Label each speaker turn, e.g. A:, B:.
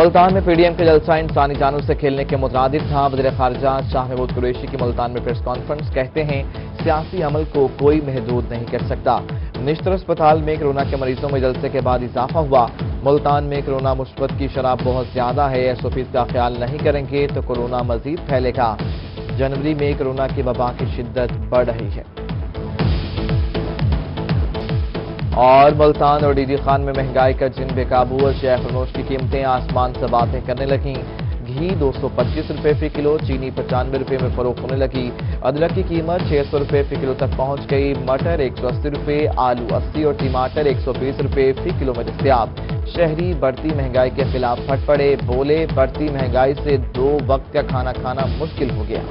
A: मुल्तान में पीडीएम का जलसा इंसानी जानों से खेलने के मुतरादिफ था। वज़ीर ख़ारिजा शाह महमूद कुरैशी की मुल्तान में प्रेस कॉन्फ्रेंस। कहते हैं सियासी अमल को कोई महदूद नहीं कर सकता। निश्तर अस्पताल में कोरोना के मरीजों में जलसे के बाद इजाफा हुआ। मुल्तान में कोरोना मुस्बत की शरह बहुत ज्यादा है। एसओपी का ख्याल नहीं करेंगे तो कोरोना मजीद फैलेगा। जनवरी में कोरोना की वबा की शिद्दत बढ़ रही है। और मुल्तान और डीडी खान में महंगाई का जिन बेकाबू। अशिया फरोश की कीमतें आसमान से बातें करने लगीं। घी 225 रुपए फी किलो, चीनी 95 रुपए में फरोख्त होने लगी। अदरक की कीमत 600 रुपए फी किलो तक पहुंच गई। मटर 180 रुपए, आलू 80 और टमाटर 120 रुपए फी किलो में दस्तयाब। शहरी बढ़ती महंगाई के खिलाफ फट पड़े। बोले बढ़ती महंगाई से 2 वक्त का खाना खाना मुश्किल हो गया।